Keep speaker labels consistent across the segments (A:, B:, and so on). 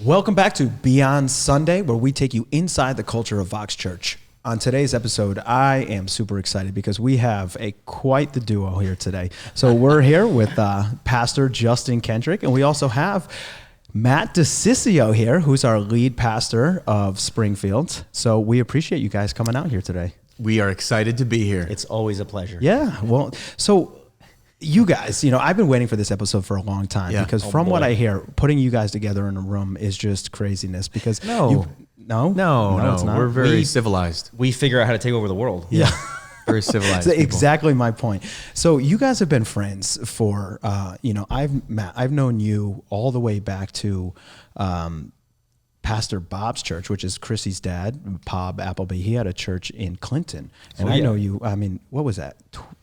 A: Welcome back to Beyond Sunday, where we take you inside the culture of Vox Church. On today's episode, I am super excited because we have quite the duo here today. So we're here with Pastor Justin Kendrick, and we also have Matt DeCiccio here, who's our lead pastor of Springfield. So we appreciate you guys coming out here today.
B: We are excited to be here.
C: It's always a pleasure.
A: Yeah, well, so you guys, I've been waiting for this episode for a long time because from what I hear, putting you guys together in a room is just craziness because
B: No,
A: it's not.
B: We're very civilized.
C: We figure out how to take over the world.
A: Yeah.
B: Very civilized.
A: That's exactly my point. So you guys have been friends for, I've known you all the way back to Pastor Bob's church, which is Chrissy's dad, Bob Appleby. He had a church in Clinton. And I know you, what was that?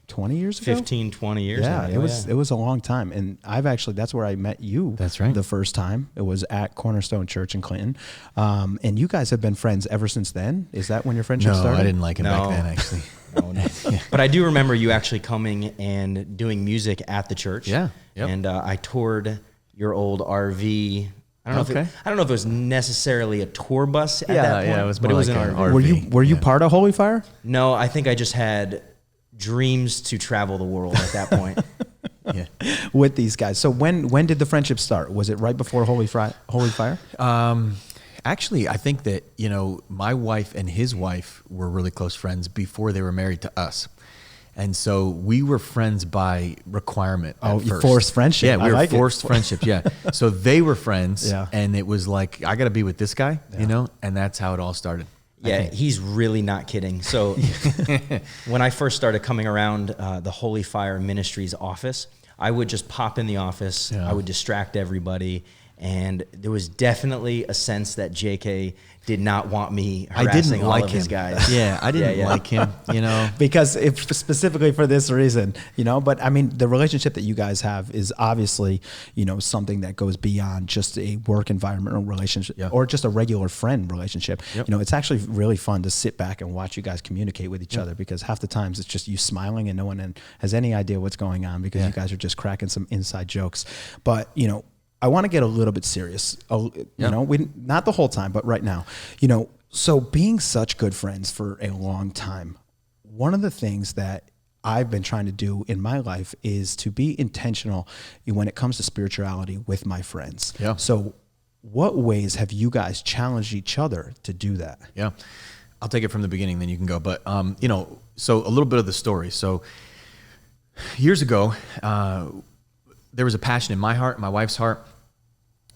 A: 20 years ago?
C: 15, 20 years
A: yeah,
C: ago.
A: It was a long time. And that's where I met you.
B: That's right.
A: The first time. It was at Cornerstone Church in Clinton. And you guys have been friends ever since then? Is that when your friendship started?
B: No, I didn't like him back then, actually.
C: No. But I do remember you actually coming and doing music at the church.
B: Yeah. Yep.
C: And I toured your old RV. I don't know if it was necessarily a tour bus at that point.
B: Yeah, it was
C: but
B: more
C: it was
B: like
C: an
B: an
C: RV.
A: Were you part of Holy Fire?
C: No, I think I just had dreams to travel the world at that point.
B: Yeah.
A: With these guys. So when did the friendship start? Was it right before Holy Fire?
B: Actually, I think that, my wife and his wife were really close friends before they were married to us. And so we were friends by requirement.
A: Oh,
B: first.
A: Forced friendship.
B: Yeah, we were forced friendship. Yeah. So they were friends.
A: Yeah.
B: And it was like, I got to be with this guy, and that's how it all started.
C: Yeah, he's really not kidding. So when I first started coming around the Holy Fire Ministries office, I would just pop in the office.
B: Yeah.
C: I would distract everybody. And there was definitely a sense that JK did not want me harassing all of his guys.
B: Yeah, I didn't like him,
A: Because specifically for this reason, but the relationship that you guys have is obviously, something that goes beyond just a work environmental relationship or just a regular friend relationship.
B: Yep.
A: It's actually really fun to sit back and watch you guys communicate with each other because half the times it's just you smiling and no one has any idea what's going on because you guys are just cracking some inside jokes. But, I want to get a little bit serious, not the whole time, but right now, so being such good friends for a long time, one of the things that I've been trying to do in my life is to be intentional when it comes to spirituality with my friends.
B: Yeah.
A: So what ways have you guys challenged each other to do that?
B: Yeah. I'll take it from the beginning, then you can go. But, so a little bit of the story. So years ago, there was a passion in my heart, my wife's heart,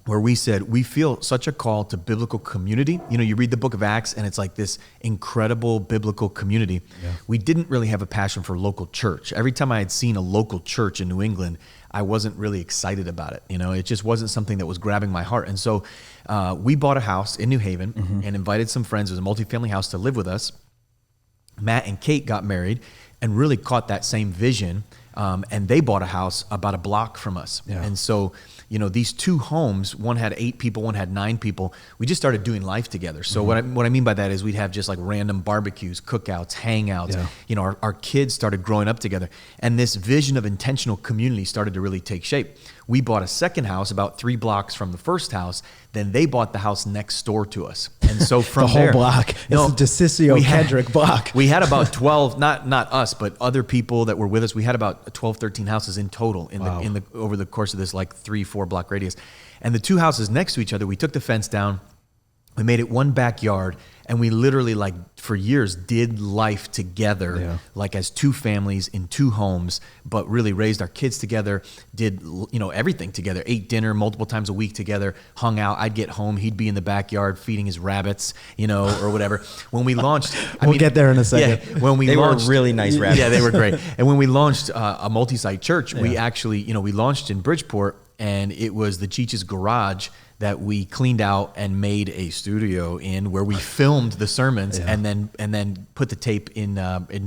B: where we said, we feel such a call to biblical community. You read the book of Acts and it's like this incredible biblical community. Yeah. We didn't really have a passion for local church. Every time I had seen a local church in New England, I wasn't really excited about it. It just wasn't something that was grabbing my heart. And so we bought a house in New Haven and invited some friends. It was a multifamily house to live with us. Matt and Kate got married and really caught that same vision. And they bought a house about a block from us. Yeah. And so, these two homes, one had 8 people, one had 9 people. We just started doing life together. So what I mean by that is we'd have just like random barbecues, cookouts, hangouts. Yeah. Our kids started growing up together. And this vision of intentional community started to really take shape. We bought a second house about 3 blocks from the first house. Then they bought the house next door to us. And so from
A: the whole block. It's the DeCiccio Kendrick block.
B: We had about 12, not us, but other people that were with us. We had about 12, 13 houses in total over the course of this like 3-4 block radius. And the 2 houses next to each other, we took the fence down. We made it one backyard, and we literally, for years, did life together, like as 2 families in 2 homes, but really raised our kids together, did, everything together, ate dinner multiple times a week together, hung out. I'd get home. He'd be in the backyard feeding his rabbits, or whatever. When we launched...
A: We'll get there in a second.
B: Yeah, when they
C: were really nice rabbits.
B: Yeah, they were great. And when we launched a multi-site church, we actually, we launched in Bridgeport, and it was the Cheech's garage that we cleaned out and made a studio in where we filmed the sermons and then put the tape in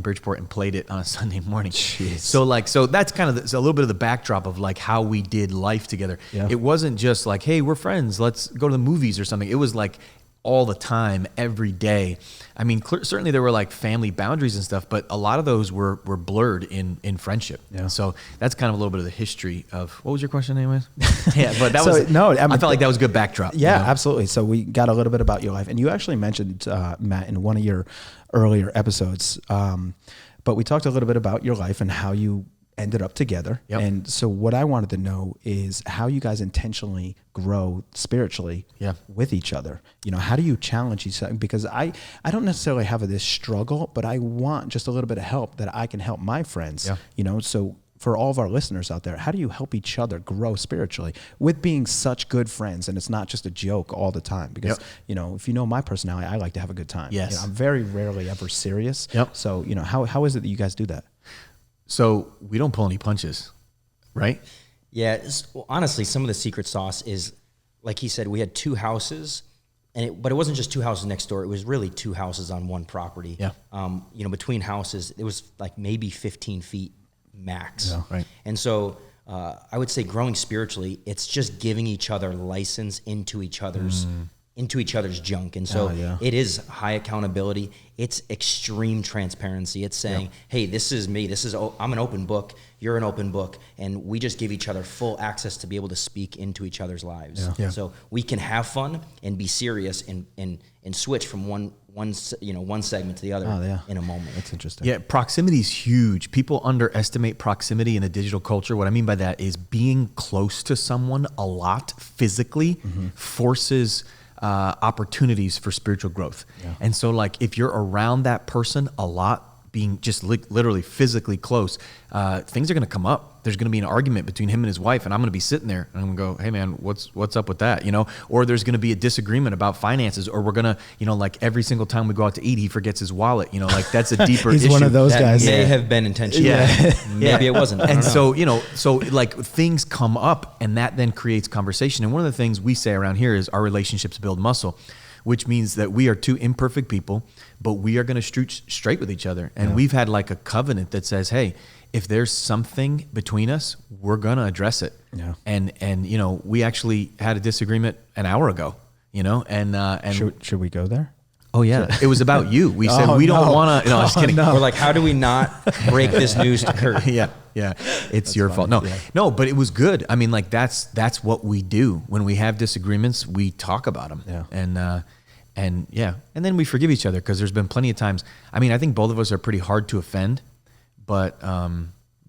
B: Bridgeport and played it on a Sunday morning.
A: Jeez.
B: So that's kind of a little bit of the backdrop of like how we did life together. Yeah. It wasn't just like, hey, we're friends, let's go to the movies or something. It was like all the time, every day. I mean, certainly there were like family boundaries and stuff, but a lot of those were blurred in friendship.
A: Yeah.
B: So that's kind of a little bit of the history of, what was your question anyways? Yeah, but that
A: So,
B: was,
A: no, I mean,
B: I felt like that was a good backdrop.
A: Yeah,
B: you know?
A: absolutely. So we got a little bit about your life, and you actually mentioned, Matt, in one of your earlier episodes, but we talked a little bit about your life and how you ended up together.
B: Yep.
A: And so what I wanted to know is how you guys intentionally grow spiritually with each other. You know, how do you challenge each other? Because I don't necessarily have this struggle, but I want just a little bit of help that I can help my friends, you know, so for all of our listeners out there, how do you help each other grow spiritually with being such good friends? And it's not just a joke all the time, because, you know, if you know my personality, I like to have a good time.
B: Yes.
A: You know, I'm very rarely ever serious. So, you know, how is it that you guys do that?
B: So we don't pull any punches, right?
C: Yeah, well, honestly, some of the secret sauce is, like he said, we had 2 houses, but it wasn't just 2 houses next door. It was really 2 houses on one property.
B: Yeah.
C: You know, between houses, it was like maybe 15 feet max.
B: Yeah, right.
C: And so I would say growing spiritually, it's just giving each other license into each other's junk. And so it is high accountability. It's extreme transparency. It's saying, hey, this is me. I'm an open book. You're an open book. And we just give each other full access to be able to speak into each other's lives. So we can have fun and be serious and switch from one segment to the other in a moment.
A: That's interesting.
B: Yeah, proximity is huge. People underestimate proximity in a digital culture. What I mean by that is being close to someone a lot physically forces opportunities for spiritual growth. And so like if you're around that person a lot, being just literally physically close, things are going to come up. There's going to be an argument between him and his wife, and I'm going to be sitting there and I'm going to go, hey man, what's up with that? You know, or there's going to be a disagreement about finances, or we're going to, you know, like every single time we go out to eat, he forgets his wallet, you know, like that's a deeper
A: He's
B: issue.
A: one of those
C: that
A: guys.
C: may have been intentional. Maybe it wasn't.
B: And so, you know, so like things come up, and that then creates conversation. And one of the things we say around here is our relationships build muscle, which means that we are 2 imperfect people, but we are going to shoot straight with each other. And we've had like a covenant that says, hey, if there's something between us, we're going to address it. And, you know, we actually had a disagreement an hour ago, you know, and
A: Should we go there?
B: oh yeah, it was about you. We said, we don't want to, no, I was kidding.
C: We're like, how do we not break this news to Kurt?
B: Yeah, it's your fault. No, but it was good. I mean, like that's what we do when we have disagreements. We talk about them, and then we forgive each other, because there's been plenty of times. I mean, I think both of us are pretty hard to offend, but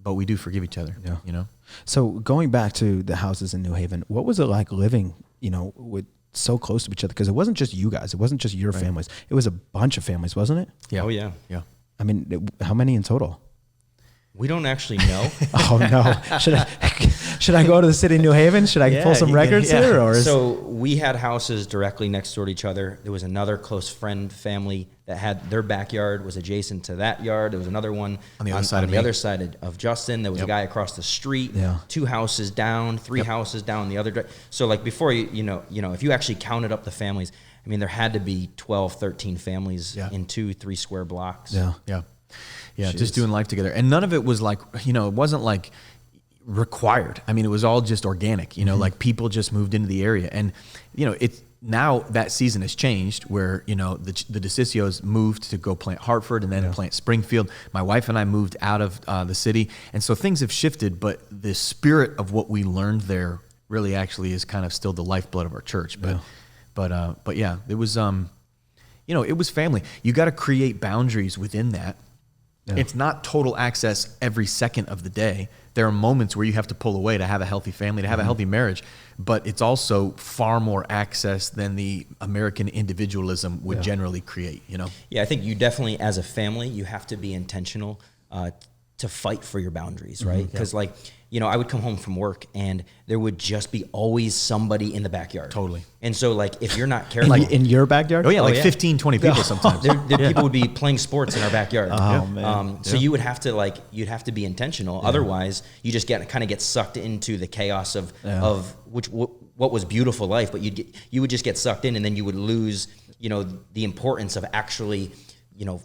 B: we do forgive each other. You know.
A: So going back to the houses in New Haven, what was it like living, you know, with so close to each other? Because it wasn't just you guys. It wasn't just your families. It was a bunch of families, wasn't it?
C: Yeah. Oh yeah.
A: I mean, how many in total?
C: We don't actually know.
A: Oh no! Should I go to the city of New Haven? Should I pull some records here? Or
C: so we had houses directly next door to each other. There was another close friend family that had their backyard was adjacent to that yard. There was another one
B: on the other side
C: of Justin. There was a guy across the street. 2 houses down, 3 houses down the other. So like before you know, if you actually counted up the families, I mean, there had to be 12, 13 families in 2-3 square blocks.
B: Yeah, just doing life together. And none of it was like, you know, it wasn't like required. I mean, it was all just organic, you know, like people just moved into the area. And, you know, it's now that season has changed where, you know, the DeCiccios moved to go plant Hartford and then plant Springfield. My wife and I moved out of the city. And so things have shifted, but the spirit of what we learned there really actually is kind of still the lifeblood of our church. But yeah, it was, you know, it was family. You got to create boundaries within that. It's not total access every second of the day. There are moments where you have to pull away to have a healthy family, to have a healthy marriage, but it's also far more access than the American individualism would generally create, you know?
C: Yeah, I think you definitely, as a family, you have to be intentional to fight for your boundaries, right? Because like, you know, I would come home from work and there would just be always somebody in the backyard.
B: Totally.
C: And so like, if you're not careful.
A: Like in your backyard?
B: Oh yeah, like 15, 20 people sometimes.
C: People would be playing sports in our backyard.
A: Oh man.
C: So you would have to you'd have to be intentional. Otherwise you just kind of get sucked into the chaos of what was beautiful life, but you would just get sucked in, and then you would lose, you know, the importance of actually, you know,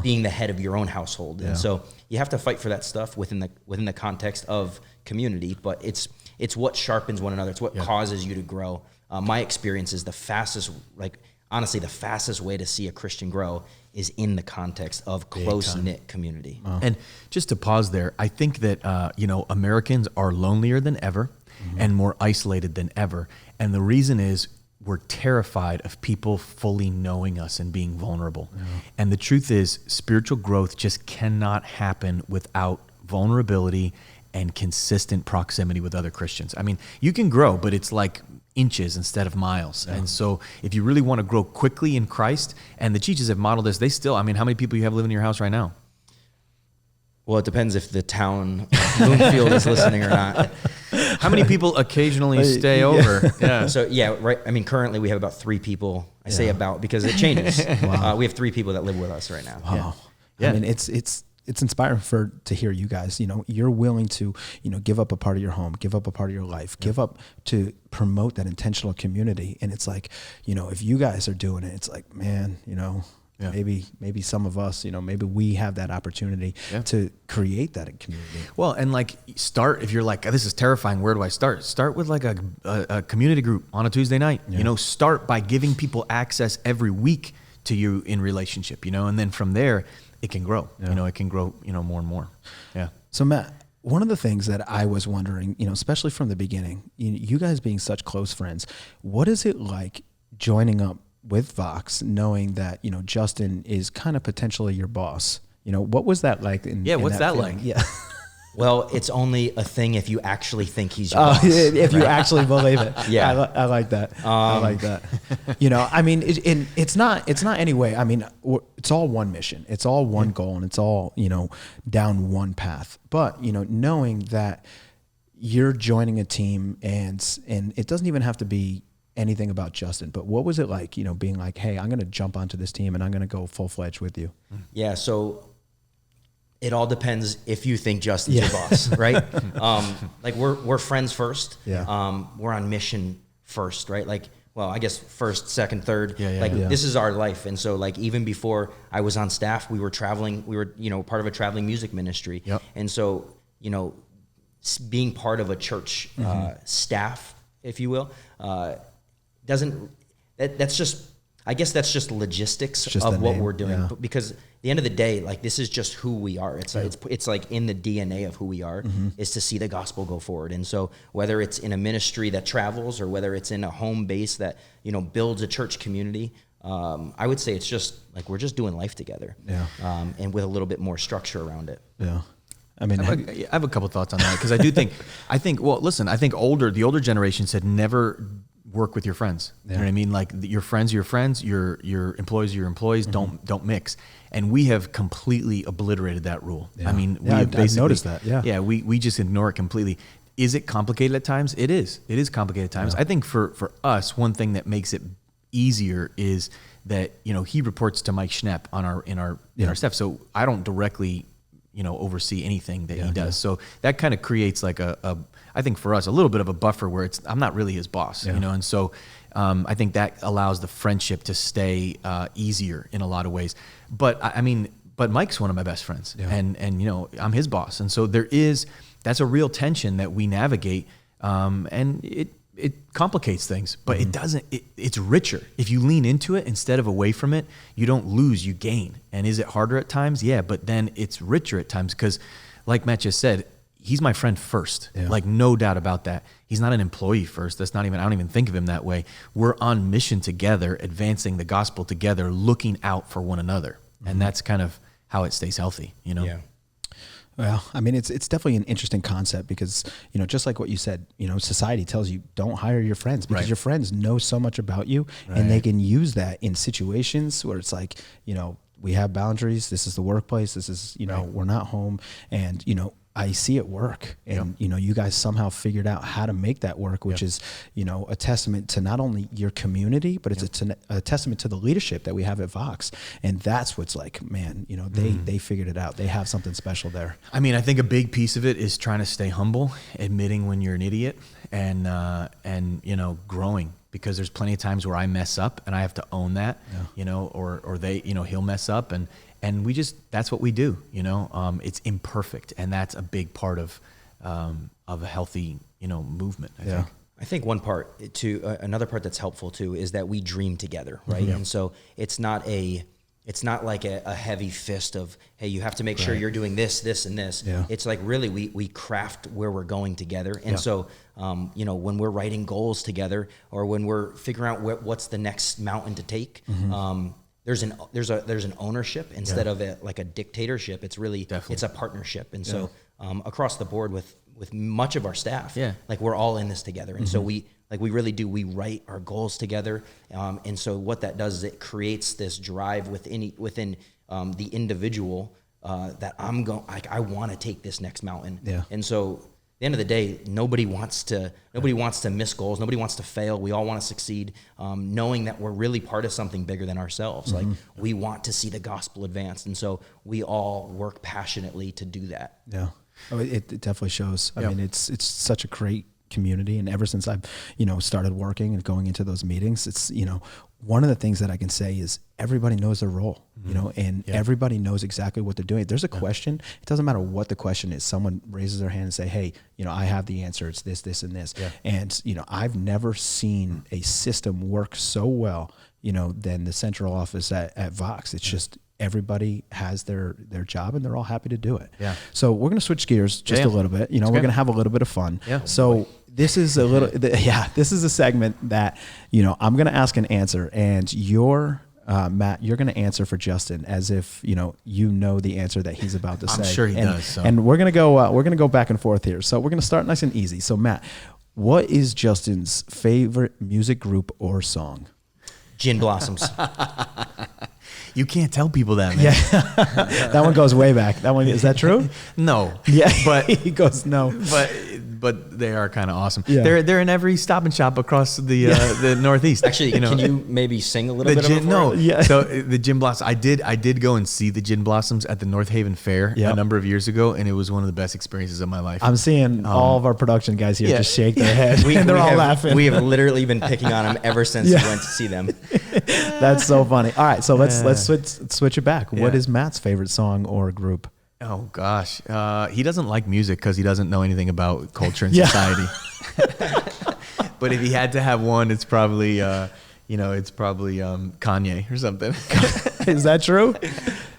C: being the head of your own household. And so you have to fight for that stuff within the context of community, but it's what sharpens one another. It's what causes you to grow. My experience is the fastest, like honestly, the fastest way to see a Christian grow is in the context of close-knit community.
B: And just to pause there, I think that, Americans are lonelier than ever and more isolated than ever. And the reason is we're terrified of people fully knowing us and being vulnerable. And the truth is, spiritual growth just cannot happen without vulnerability and consistent proximity with other Christians. I mean, you can grow, but it's like inches instead of miles. And so if you really want to grow quickly in Christ, and the Cheeches have modeled this, how many people you have living in your house right now?
C: Well, it depends if the town Bloomfield is listening or not.
B: How many people occasionally stay over? Yeah.
C: So right. I mean, currently we have about 3 people. I say about because it changes. We have 3 people that live with us right now.
A: Wow. Yeah. I mean, it's inspiring to hear you guys. You're willing to give up a part of your home, give up a part of your life, give up to promote that intentional community. And it's like, if you guys are doing it, it's like, man, maybe some of us, maybe we have that opportunity to create that community.
B: Well, and start, if you're like, this is terrifying, where do I start? Start with a community group on a Tuesday night. Start by giving people access every week to you in relationship, and then from there it can grow. It can grow, more and more. Yeah.
A: So Matt, one of the things that I was wondering, especially from the beginning, you guys being such close friends, what is it like joining up with Vox, knowing that, Justin is kind of potentially your boss? What was that like?
B: What's that like?
A: Yeah.
C: Well, it's only a thing if you actually think he's your boss.
A: If you actually believe it.
C: Yeah.
A: I like that. I like that. I mean, it's not any way. I mean, it's all one mission. It's all one goal, and it's all, down one path. But, knowing that you're joining a team and it doesn't even have to be anything about Justin, but what was it like, being like, hey, I'm going to jump onto this team and I'm going to go full-fledged with you?
C: Yeah. So it all depends if you think Justin's your boss, right? We're friends first.
A: Yeah.
C: We're on mission first, right? I guess first, second, third.
B: Yeah.
C: This is our life. And so even before I was on staff, we were traveling. We were, part of a traveling music ministry.
B: Yep.
C: And so, being part of a church staff, if you will, that's just logistics of what we're doing.
A: Yeah.
C: But because at the end of the day, this is just who we are. It's like in the DNA of who we are is to see the gospel go forward. And so whether it's in a ministry that travels or whether it's in a home base that, builds a church community, I would say it's just we're just doing life together.
A: Yeah.
C: And with a little bit more structure around it.
A: Yeah. I mean,
B: I have a couple thoughts on that because I do think, I think the older generation said never work with your friends. You know what I mean? Your friends are your friends, your employees are your employees. Don't mix. And we have completely obliterated that rule.
A: Yeah.
B: I mean,
A: I've noticed that. Yeah.
B: Yeah. We just ignore it completely. Is it complicated at times? It is. It is complicated at times.
A: Yeah.
B: I think for us, one thing that makes it easier is that, he reports to Mike Schnepp in our staff. So I don't directly, oversee anything that he does. Yeah. So that kind of creates I think for us, a little bit of a buffer where I'm not really his boss, and so I think that allows the friendship to stay easier in a lot of ways. But but Mike's one of my best friends, and I'm his boss, and so that's a real tension that we navigate, and it complicates things, but it doesn't. It's richer if you lean into it instead of away from it. You don't lose, you gain. And is it harder at times? Yeah, but then it's richer at times because, like Matt just said, he's my friend first. Yeah. No doubt about that. He's not an employee first. I don't even think of him that way. We're on mission together, advancing the gospel together, looking out for one another. And that's kind of how it stays healthy,
C: Yeah.
A: Well, I mean, it's definitely an interesting concept because, just like what you said, society tells you don't hire your friends because your friends know so much about you and they can use that in situations where it's like, we have boundaries. This is the workplace. This is, we're not home. And, I see it work. And, you guys somehow figured out how to make that work, which is, a testament to not only your community, but it's a testament to the leadership that we have at Vox. And that's what's man, they figured it out. They have something special there.
B: I mean, I think a big piece of it is trying to stay humble, admitting when you're an idiot and growing. Because there's plenty of times where I mess up and I have to own that, or they, he'll mess up and we just, that's what we do, it's imperfect. And that's a big part of a healthy, movement, I think.
C: I think one part to another part that's helpful too is that we dream together, right?
A: Mm-hmm.
C: And so it's not like a heavy fist of, hey, you have to make sure you're doing this, this, and this.
A: Yeah.
C: It's like really we craft where we're going together. And so, when we're writing goals together or when we're figuring out what's the next mountain to take, there's an ownership instead of a dictatorship. It's really, it's a partnership. And so across the board with much of our staff, like we're all in this together. And so we really do, we write our goals together. And so what that does is it creates this drive within the individual that I want to take this next mountain. Yeah. And so at the end of the day, nobody wants to miss goals. Nobody wants to fail. We all want to succeed, knowing that we're really part of something bigger than ourselves. Like we want to see the gospel advanced. And so we all work passionately to do that.
A: Yeah. Oh, it definitely shows. I mean, it's such a great community. And ever since I've, started working and going into those meetings, it's, one of the things that I can say is everybody knows their role, and everybody knows exactly what they're doing. If there's a question, it doesn't matter what the question is. Someone raises their hand and say, hey, I have the answer. It's this, this, and this. Yeah. And, I've never seen a system work so well, than the central office at Vox. It's just, everybody has their job and they're all happy to do it. Yeah. So we're going to switch gears just a little bit. We're going to have a little bit of fun. Yeah. So this is this is a segment that, I'm going to ask an answer, and Matt, you're going to answer for Justin as if, you know the answer that he's about to say.
B: I'm sure he does. So.
A: And we're going to go back and forth here. So we're going to start nice and easy. So Matt, what is Justin's favorite music group or song?
C: Gin Blossoms.
B: You can't tell people that, man.
A: Yeah. That one goes way back. That one, is that true?
B: No.
A: Yeah.
B: But
A: he goes, no.
B: But they are kind of awesome.
A: Yeah.
B: They're in every Stop and Shop across the Northeast.
C: Actually, can you maybe sing a little bit of it?
B: No. Yeah. So the Gin Blossoms, I did go and see the Gin Blossoms at the North Haven Fair a number of years ago, and it was one of the best experierices of my life.
A: I'm seeing all of our production guys here just shake their head, and they're all laughing.
C: We have literally been picking on them ever since we went to see them.
A: That's so funny. All right, so let's switch it back. What is Matt's favorite song or group?
B: Oh gosh, he doesn't like music because he doesn't know anything about culture and society. But if he had to have one, it's probably Kanye or something.
A: Is that true?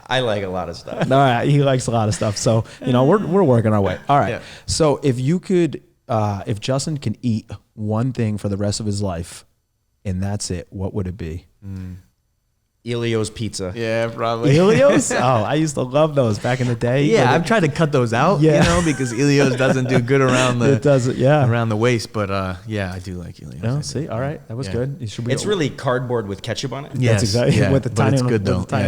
C: I like a lot of stuff.
A: All right, he likes a lot of stuff. So we're working our way. All right. Yeah. So if you could, if Justin can eat one thing for the rest of his life, and that's it, what would it be?
C: Elio's Pizza.
B: Yeah, probably.
A: Elio's? Oh, I used to love those back in the day.
B: Yeah, I've tried to cut those out, because Elio's doesn't do good around around the waist. But I do like Elio's.
A: No, see, all right, that was good.
C: It's really cardboard with ketchup on it.
A: Yes, that's exactly with the tiny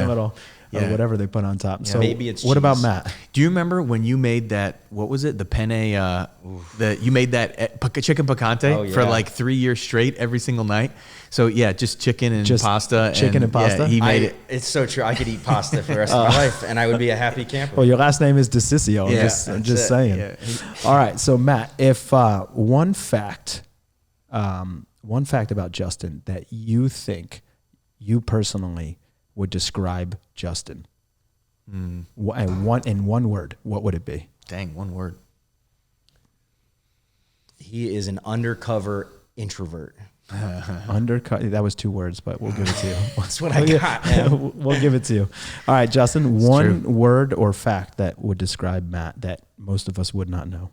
A: little
B: or
A: whatever they put on top.
C: Yeah.
A: So
C: maybe it's
A: what
C: cheese.
A: About Matt?
B: Do you remember when you made that? What was it? The penne. You made that chicken picante for like 3 years straight every single night. So just chicken and pasta.
A: Chicken and pasta.
B: Yeah, he made it.
C: It's so true. I could eat pasta for the rest of my life, and I would be a happy camper.
A: Well, your last name is DeCiccio. I'm just saying. Yeah. All right. So Matt, if one fact about Justin that you think you personally would describe Justin, in one word, what would it be?
B: Dang, one word.
C: He is an undercover introvert.
A: That was 2 words, but we'll give it to you.
C: That's what I got, man.
A: We'll give it to you. All right, Justin, one word or fact that would describe Matt that most of us would not know.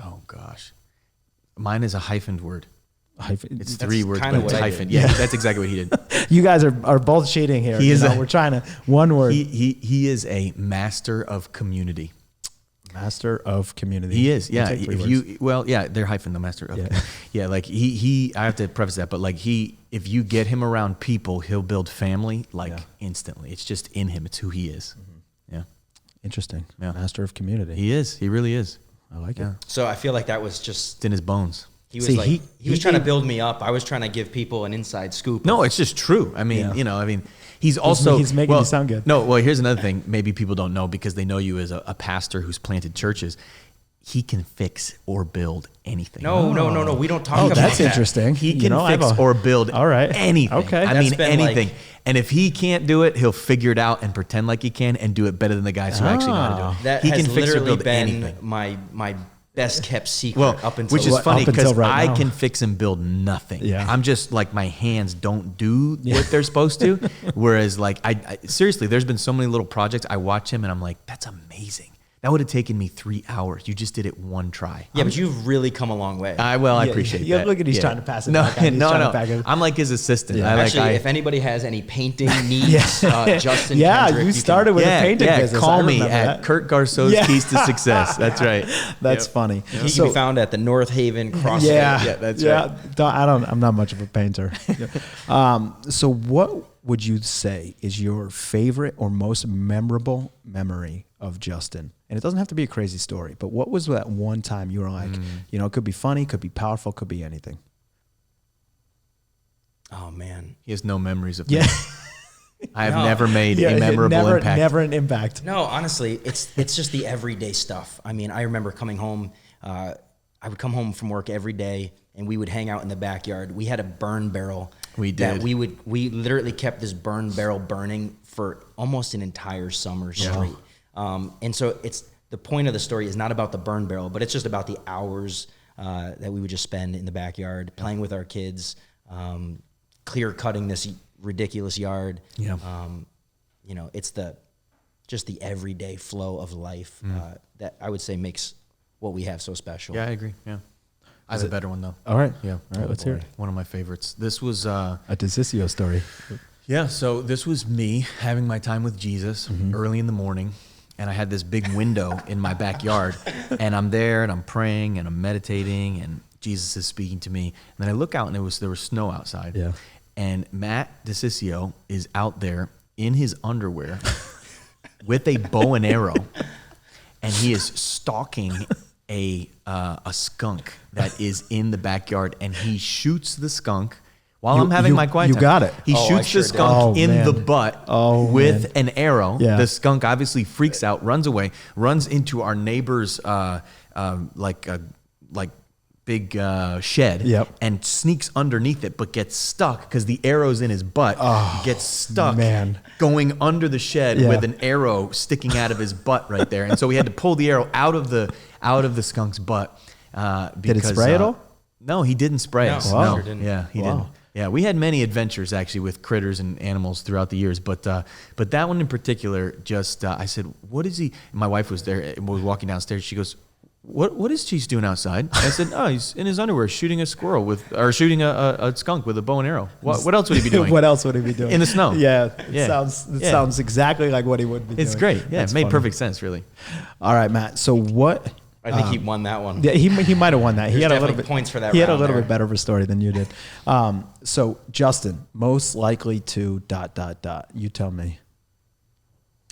B: Oh gosh, mine is a hyphened word. It's 3 words, but it's hyphen. Yeah, that's exactly what he did.
A: You guys are both cheating here. We're trying to one word.
B: He is a master of community.
A: Master of community.
B: He is. Yeah. They're hyphen the master of. Yeah. Like he. I have to preface that, but like if you get him around people, he'll build family instantly. It's just in him. It's who he is. Mm-hmm. Yeah.
A: Interesting. Yeah. Master of community.
B: He is. He really is.
A: I like it.
C: So I feel like that was just
B: in his bones.
C: He was he was trying to build me up. I was trying to give people an inside scoop.
B: No, it's just true. I mean, he's
A: making you sound good.
B: No, well, here's another thing. Maybe people don't know because they know you as a pastor who's planted churches. He can fix or build anything.
C: No. We don't talk about that.
A: That's interesting.
B: He can fix or build anything.
A: Okay.
B: I mean, anything. And if he can't do it, he'll figure it out and pretend like he can and do it better than the guys who actually know how to do it.
C: That
B: he
C: has
B: can fix or
C: literally
B: build
C: been
B: anything.
C: my best kept secret up until
B: which is funny because
A: right
B: I can fix and build nothing.
A: Yeah.
B: I'm just like, my hands don't do what they're supposed to. Whereas like, I seriously, there's been so many little projects. I watch him and I'm like, that's amazing. That would have taken me 3 hours. You just did it one try.
C: Yeah, but you've really come a long way.
B: I appreciate that.
A: Look at he's trying to pass it.
B: No,
A: back.
B: no. I'm like his assistant.
A: Yeah.
C: Actually, if anybody has any painting needs, Justin Kendrick,
A: you started with a painting business.
B: Call me at Kurt Garceau's Keys to Success. That's right.
A: That's funny.
C: He can be found at the North Haven CrossFit.
B: Yeah, that's right.
A: I'm not much of a painter. So what would you say is your favorite or most memorable memory of Justin? And it doesn't have to be a crazy story, but what was that one time you were like, it could be funny, could be powerful, could be anything?
C: Oh man,
B: he has no memories of that. I have never made a memorable impact.
A: Never an impact.
C: No, honestly, it's just the everyday stuff. I mean, I remember coming home. I would come home from work every day, and we would hang out in the backyard. We had a burn barrel.
B: We did.
C: We literally kept this burn barrel burning for almost an entire summer straight. And so the point of the story is not about the burn barrel, but it's just about the hours that we would just spend in the backyard playing with our kids, clear cutting this ridiculous yard. Yeah. It's just the everyday flow of life that I would say makes what we have so special.
B: Yeah, I agree. Yeah. I have a better one though.
A: All right.
B: Yeah.
A: All right. Let's hear it.
B: One of my favorites. This was
A: a DeCiccio story.
B: Yeah. So this was me having my time with Jesus early in the morning. And I had this big window in my backyard, and I'm there and I'm praying and I'm meditating and Jesus is speaking to me. And then I look out and there was snow outside. Yeah. And Matt DeCiccio is out there in his underwear with a bow and arrow, and he is stalking a skunk that is in the backyard, and he shoots the skunk. While I'm having my quiet time.
A: You got it.
B: He shoots the skunk in the butt with an arrow. Yeah. The skunk obviously freaks out, runs away, runs into our neighbor's big shed, and sneaks underneath it, but gets stuck because the arrow's in his butt. Gets stuck going under the shed with an arrow sticking out of his butt right there. And so we had to pull the arrow out of the skunk's butt.
A: Did it spray at all?
B: No, he didn't spray us. No.
C: Sure didn't.
B: Yeah, he didn't. Yeah, we had many adventures actually with critters and animals throughout the years, but that one in particular, just I said, "What is he?" And my wife was there, was walking downstairs. She goes, "What is Cheese doing outside?" I said, "Oh, he's in his underwear shooting a shooting a skunk with a bow and arrow. What else would he be doing?
A: What else would he be doing
B: in the snow?"
A: Sounds exactly like what he would be doing.
B: It's great. Yeah, it made perfect sense, really.
A: All right, Matt. So what?
C: I think he won that one.
A: Yeah, he might have won that. He had a little bit
C: points for that.
A: He had a little bit better of a story than you did. So Justin, most likely to ... You tell me.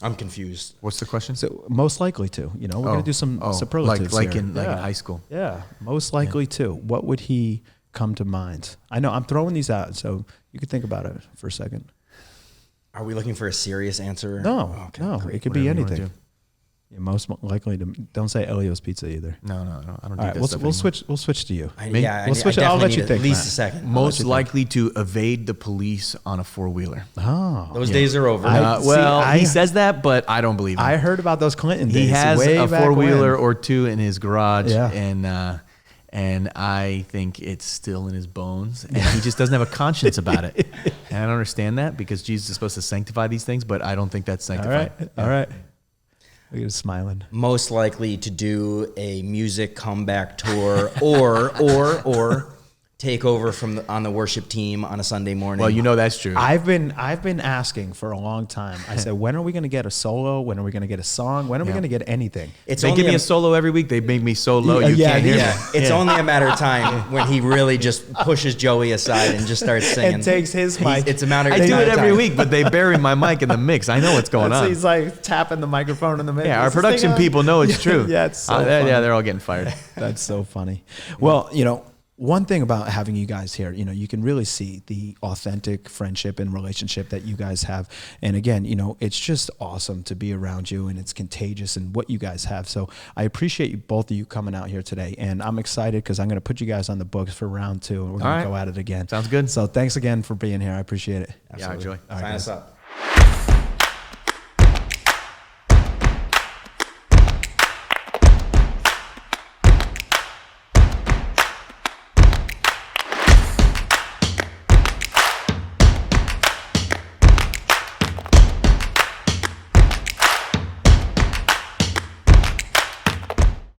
C: I'm confused.
B: What's the question?
A: So most likely to. We're gonna do some superlatives
B: like
A: here.
B: in high school.
A: Yeah, most likely to. What would he come to mind? I know I'm throwing these out, so you could think about it for a second.
C: Are we looking for a serious answer?
A: No, no. Great. It could be anything. Yeah, most likely to. Don't say Elio's Pizza either.
B: No, I don't.
A: All right, we'll switch to you.
C: We'll switch. I'll let you think. At least a second.
B: Most likely to evade the police on a 4-wheeler.
A: Oh,
C: those days are over.
B: He says that, but I don't believe him.
A: I heard about those Clinton days.
B: He has a 4-wheeler or two in his garage, and I think it's still in his bones, and he just doesn't have a conscience about it. And I don't understand that because Jesus is supposed to sanctify these things, but I don't think that's sanctified.
A: All right. Look at him smiling.
C: Most likely to do a music comeback tour or take over on the worship team on a Sunday morning.
B: Well, that's true.
A: I've been asking for a long time. I said, when are we going to get a solo? When are we going to get a song? When are we going to get anything?
B: They give me a solo every week. They make me so low you can't hear me.
C: It's only a matter of time when he really just pushes Joey aside and just starts singing.
A: And takes his mic.
C: It's a matter of
B: time. I do it every
C: time.
B: week, but they bury my mic in the mix. I know what's going on.
A: So he's like tapping the microphone in the mix.
B: Yeah, our production people know it's true.
A: Yeah, it's so funny.
B: Yeah, they're all getting fired.
A: That's so funny. Well, one thing about having you guys here, you can really see the authentic friendship and relationship that you guys have. And again, it's just awesome to be around you, and it's contagious in what you guys have. So I appreciate you, both of you coming out here today. And I'm excited because I'm going to put you guys on the books for round 2, and we're going to go at it again.
B: Sounds good.
A: So thanks again for being here. I appreciate it.
B: Absolutely.
C: Yeah, enjoy. Sign us up.